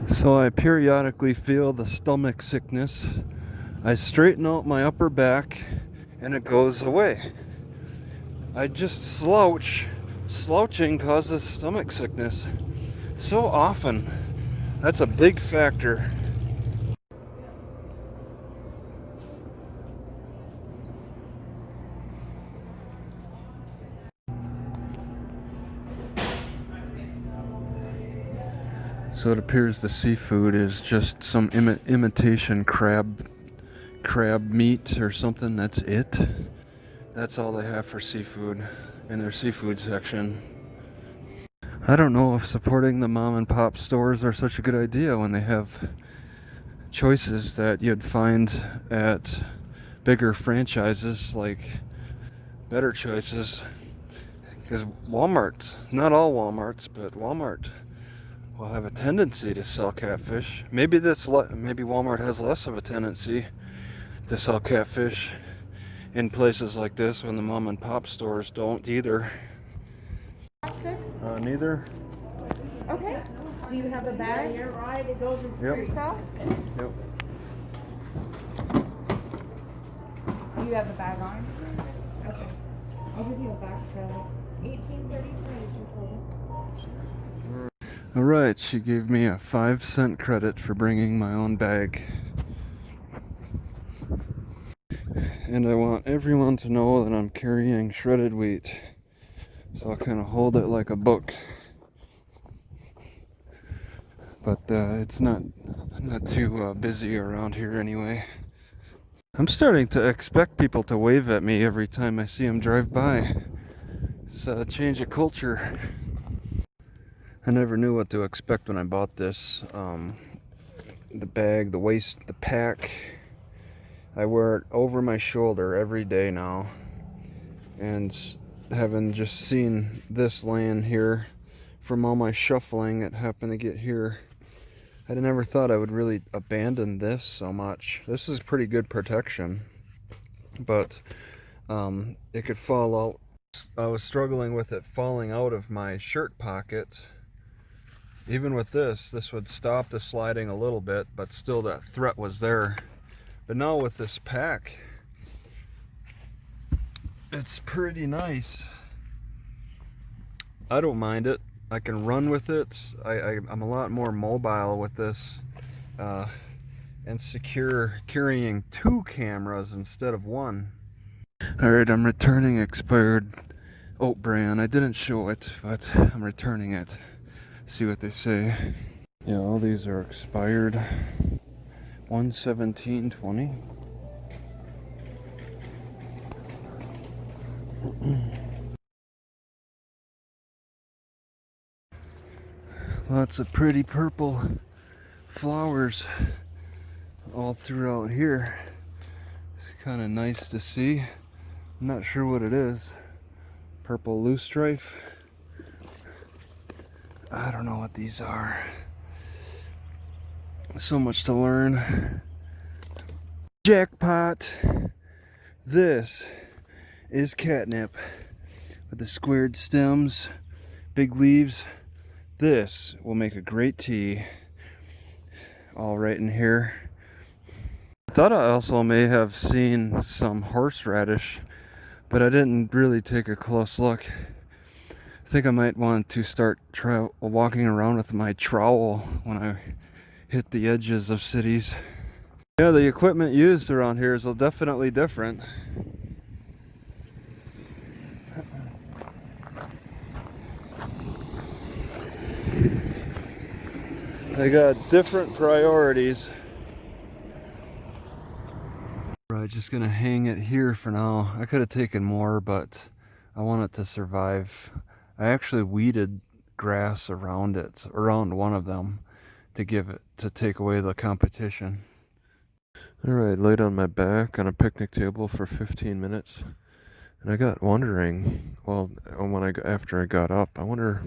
So I periodically feel the stomach sickness. I straighten out my upper back and it goes away. I just slouch. Slouching causes stomach sickness. So often. That's a big factor. So it appears the seafood is just some imitation crab meat or something. That's it. That's all they have for seafood in their seafood section. I don't know if supporting the mom and pop stores are such a good idea when they have choices that you'd find at bigger franchises, like better choices. Because Walmart, not all Walmarts, but Walmart will have a tendency to sell catfish. Maybe Walmart has less of a tendency to sell catfish in places like this when the mom and pop stores don't either. Neither. Okay. Do you have a bag? You're right. It goes in Yep. Yourself? Yep. Do you have a bag on? Okay. I'll give you a bag credit. 18.33. Alright, she gave me a 5-cent credit for bringing my own bag. And I want everyone to know that I'm carrying shredded wheat. So I'll kind of hold it like a book. But it's not too busy around here anyway. I'm starting to expect people to wave at me every time I see them drive by. It's a change of culture. I never knew what to expect when I bought this. The bag, the waist, the pack. I wear it over my shoulder every day now. And having just seen this laying here from all my shuffling that happened to get here, I never thought I would really abandon this so much. This is pretty good protection, but it could fall out. I was struggling with it falling out of my shirt pocket. Even with this would stop the sliding a little bit, but still that threat was there. But now with this pack, it's pretty nice. I don't mind it. I can run with it. I'm a lot more mobile with this, and carrying 2 cameras instead of 1. Alright, I'm returning expired oat bran. I didn't show it, but I'm returning it. See what they say. Yeah, all these are expired. 117.20. Lots of pretty purple flowers all throughout here. It's kind of nice to see. I'm not sure what it is. Purple loosestrife. I don't know what these are. So much to learn. Jackpot! This is catnip with the squared stems, big leaves. This will make a great tea. All right in here. I thought I also may have seen some horseradish, but I didn't really take a close look. I think I might want to start walking around with my trowel when I hit the edges of cities. Yeah, the equipment used around here is definitely different. They got different priorities. Right, just gonna hang it here for now. I could have taken more, but I want it to survive. I actually weeded grass around it, around one of them, to take away the competition. Alright, laid on my back on a picnic table for 15 minutes. And I got wondering, well, after I got up, I wonder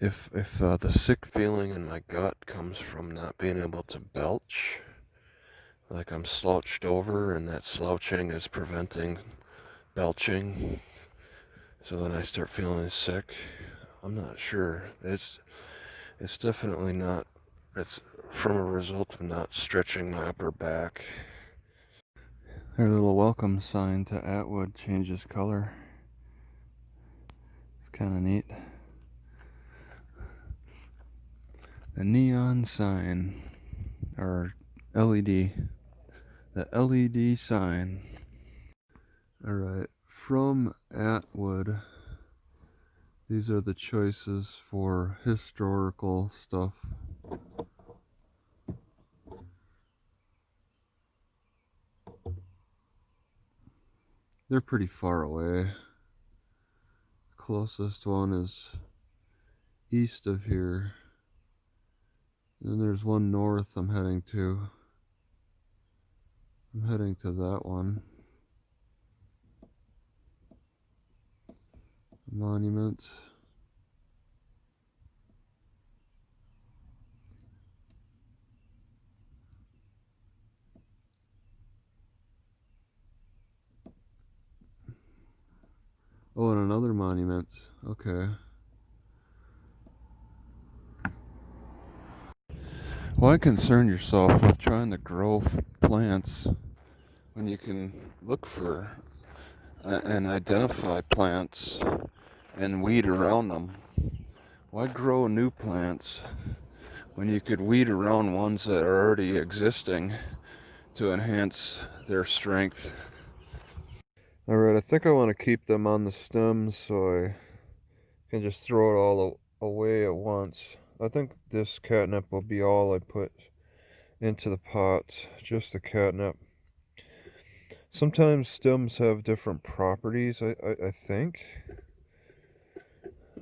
if the sick feeling in my gut comes from not being able to belch. Like I'm slouched over and that slouching is preventing belching. So then I start feeling sick. I'm not sure. It's definitely not It's from a result of not stretching my upper back. Their little welcome sign to Atwood changes color. It's kind of neat. The neon sign, or LED. The LED sign. Alright, from Atwood, these are the choices for historical stuff. They're pretty far away. Closest one is east of here. And there's one north I'm heading to. I'm heading to that one. Monument. Oh, and another monument. Okay. Why concern yourself with trying to grow plants when you can look for and identify plants and weed around them? Why grow new plants when you could weed around ones that are already existing to enhance their strength? Alright, I think I want to keep them on the stems so I can just throw it all away at once. I think this catnip will be all I put into the pot, just the catnip. Sometimes stems have different properties, I think.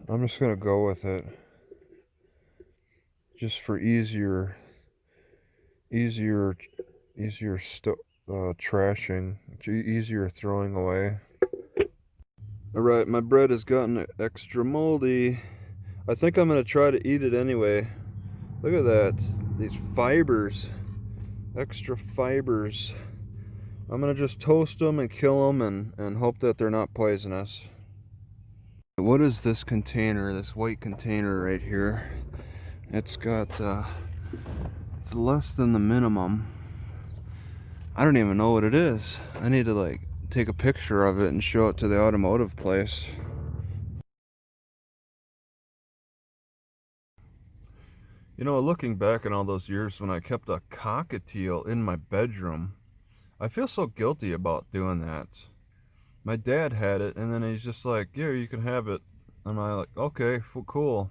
I'm just going to go with it. Just for easier trashing, easier throwing away. Alright, my bread has gotten extra moldy. I think I'm going to try to eat it anyway. Look at that, these fibers, extra fibers. I'm going to just toast them and kill them and hope that they're not poisonous. What is this container, this white container right here? It's got, it's less than the minimum. I don't even know what it is. I need to like take a picture of it and show it to the automotive place. You know, looking back on all those years when I kept a cockatiel in my bedroom, I feel so guilty about doing that. My dad had it, and then he's just like, yeah, you can have it. And I'm like, okay, cool.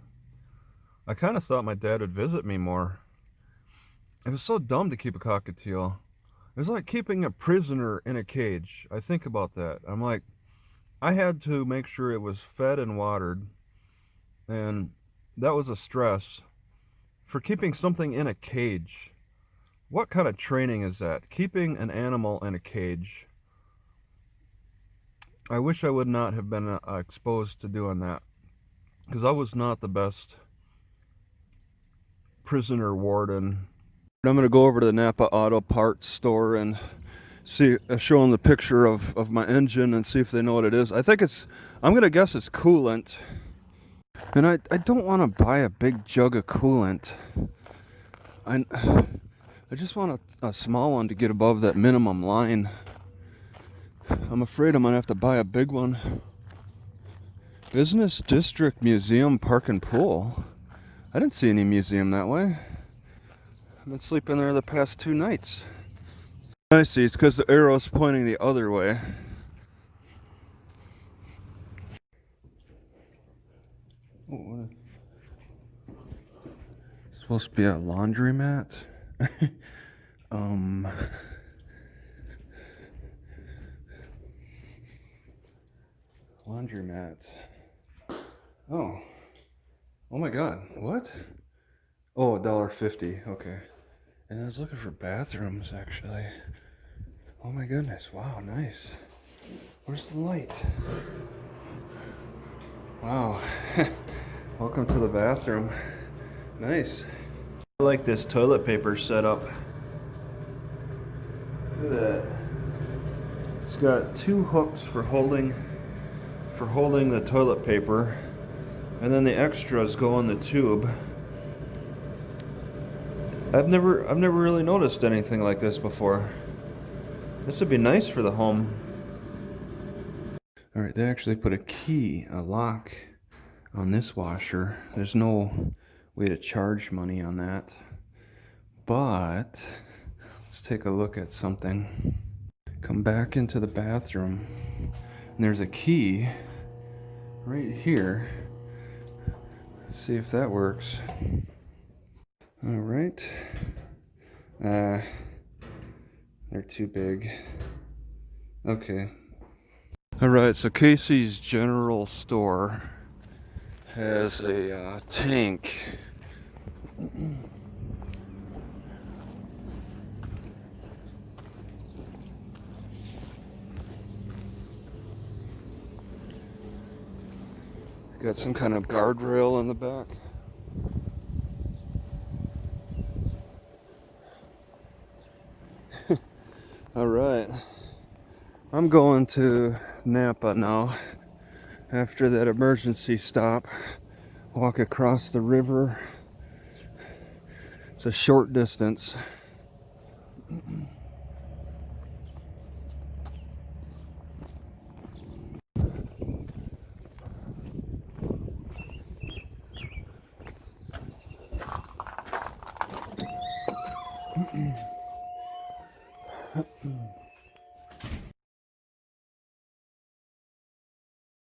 I kind of thought my dad would visit me more. It was so dumb to keep a cockatiel. It was like keeping a prisoner in a cage. I think about that. I'm like, I had to make sure it was fed and watered, and that was a stress. For keeping something in a cage, what kind of training is that? Keeping an animal in a cage. I wish I would not have been exposed to doing that, because I was not the best prisoner warden. I'm going to go over to the Napa Auto Parts store and see, show them the picture of my engine and see if they know what it is. I'm going to guess it's coolant. And I don't want to buy a big jug of coolant. I just want a small one to get above that minimum line. I'm afraid I'm going to have to buy a big one. Business District Museum Park and Pool. I didn't see any museum that way. I've been sleeping there the past 2 nights. I see, it's because the arrow's pointing the other way. Oh, it's supposed to be a laundromat. Laundromat. Oh. Oh my god, what? Oh, $1.50, okay. And I was looking for bathrooms, actually. Oh my goodness, wow, nice. Where's the light? Wow. Welcome to the bathroom. Nice. I like this toilet paper setup. Look at that. It's got 2 hooks for holding the toilet paper, and then the extras go in the tube. I've never really noticed anything like this before. This would be nice for the home. All right, they actually put a key, a lock on this washer. There's no way to charge money on that. But let's take a look at something. Come back into the bathroom, and there's a key right here. Let's see if that works. All right. They're too big. Okay. All right, so Casey's General Store has a tank. Got some kind of guardrail in the back. All right, I'm going to Napa now after that emergency stop. Walk across the river. It's a short distance.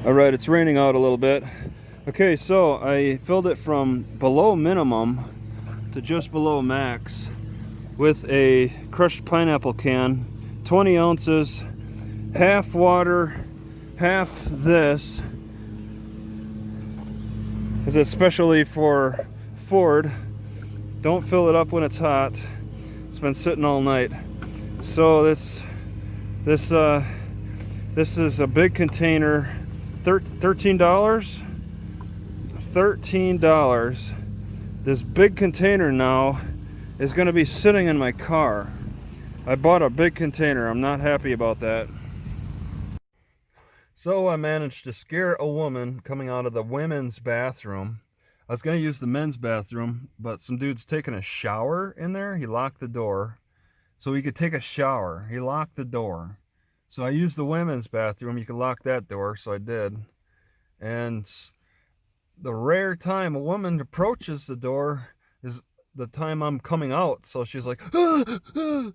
All right, it's raining out a little bit. Okay, so I filled it from below minimum to just below max with a crushed pineapple can, 20 ounces, half water, half this. This is especially for Ford. Don't fill it up when it's hot. It's been sitting all night. So this is a big container, $13. $13. This big container now is going to be sitting in my car. I bought a big container. I'm not happy about that. So I managed to scare a woman coming out of the women's bathroom. I was going to use the men's bathroom, but some dude's taking a shower in there. He locked the door so he could take a shower. He locked the door. So I used the women's bathroom. You could lock that door, so I did. And the rare time a woman approaches the door is the time I'm coming out. So she's like, ah, ah.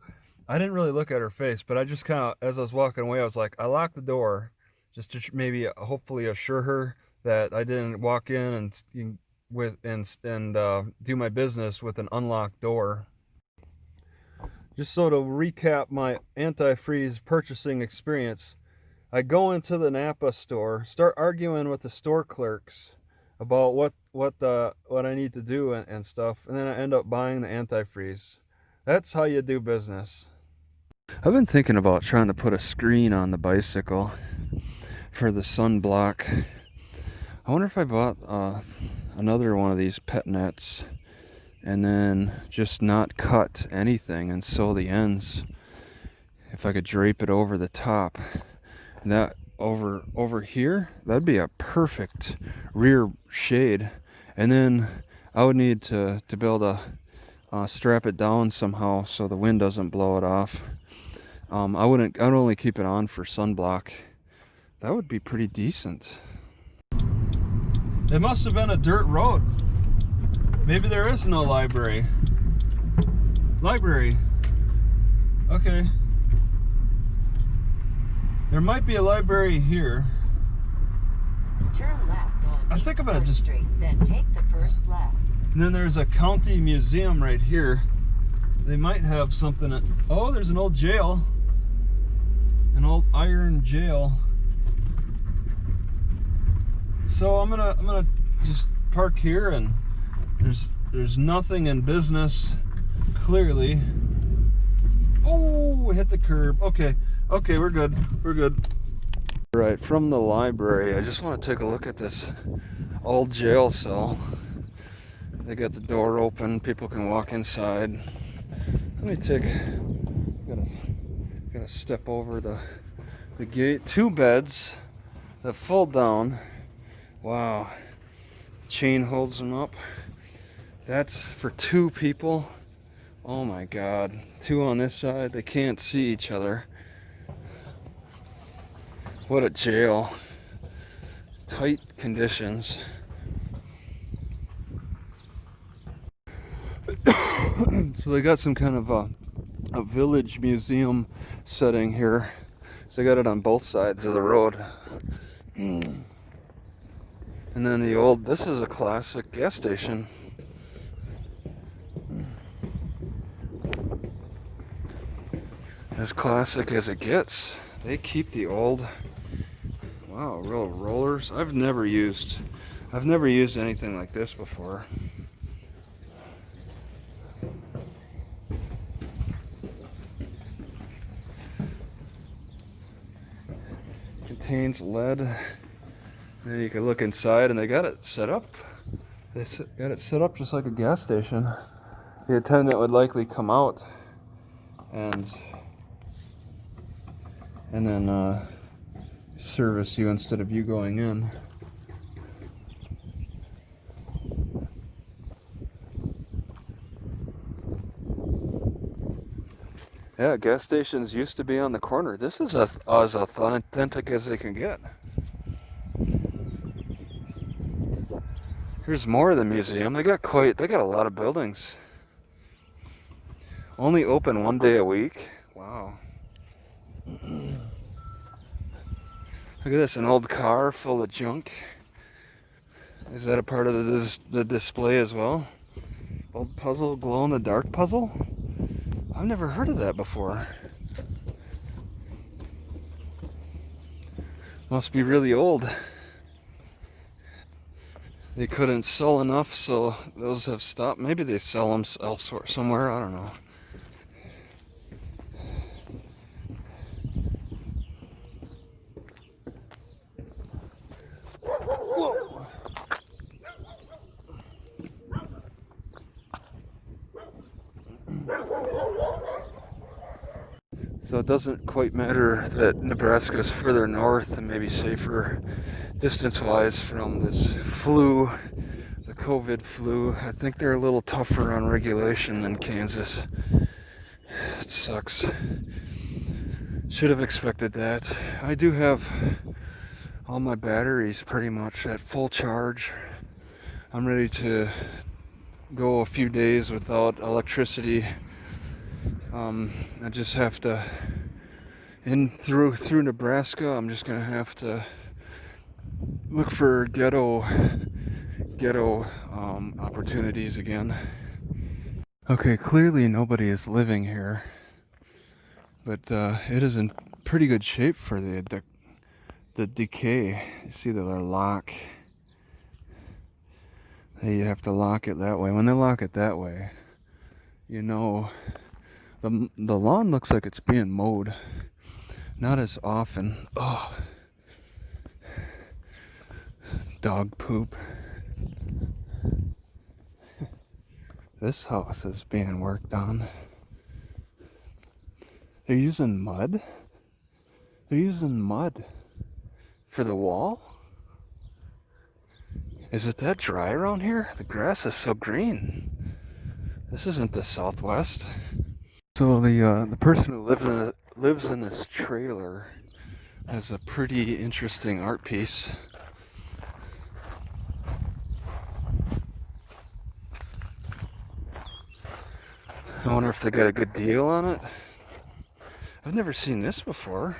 I didn't really look at her face, but I just kind of, as I was walking away, I was like, I locked the door just to maybe hopefully assure her that I didn't walk in and do my business with an unlocked door. Just so to recap my antifreeze purchasing experience, I go into the Napa store, start arguing with the store clerks about what I need to do and stuff, and then I end up buying the antifreeze. That's how you do business. I've been thinking about trying to put a screen on the bicycle for the sunblock. I wonder if I bought another one of these pet nets and then just not cut anything and sew the ends. If I could drape it over the top, that over here, that'd be a perfect rear shade. And then I would need to be able to strap it down somehow so the wind doesn't blow it off. I'd only keep it on for sunblock. That would be pretty decent. It must have been a dirt road. Maybe there is no library. Library. Okay. There might be a library here. Turn left on I East think I'm gonna First just Street, then take the first left. And then there's a county museum right here. They might have something at, oh, there's an old jail. An old iron jail. So I'm gonna just park here, and there's nothing in business clearly. Oh, hit the curb. Okay, we're good. Right, from the library, I just want to take a look at this old jail cell. They got the door open, people can walk inside. Let me gotta step over the gate. 2 beds that fold down. Wow, chain holds them up. That's for 2 people. Oh my God. Two on this side, they can't see each other. What a jail. Tight conditions. So they got some kind of a village museum setting here. So they got it on both sides of the road. And then this is a classic gas station. As classic as it gets. They keep the old, wow, real rollers. I've never used anything like this before. Contains lead. And then you can look inside, and they got it set up. Got it set up just like a gas station. The attendant would likely come out and then service you instead of you going in. Yeah, gas stations used to be on the corner. This is as authentic as they can get. Here's more of the museum. They got a lot of buildings. Only open 1 day a week. Wow. Look at this, an old car full of junk. Is that a part of the display as well? Old puzzle, glow-in-the-dark puzzle? I've never heard of that before. Must be really old. They couldn't sell enough, so those have stopped. Maybe they sell them elsewhere, somewhere, I don't know. Whoa. So it doesn't quite matter that Nebraska is further north and maybe safer distance-wise from this flu, the COVID flu. I think they're a little tougher on regulation than Kansas. It sucks. Should have expected that. I do have all my batteries pretty much at full charge. I'm ready to go a few days without electricity. I just have to, through Nebraska, I'm just gonna have to look for ghetto opportunities again. Okay, clearly nobody is living here, but it is in pretty good shape for the decay. You see the lock. You have to lock it that way. When they lock it that way, you know, the lawn looks like it's being mowed. Not as often. Oh, dog poop. This house is being worked on. They're using mud. They're using mud for the wall. Is it that dry around here? The grass is so green. This isn't the Southwest. So the person who lives in this trailer has a pretty interesting art piece. I wonder if they got a good deal on it. I've never seen this before.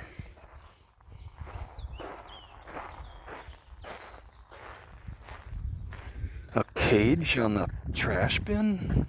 A cage on the trash bin?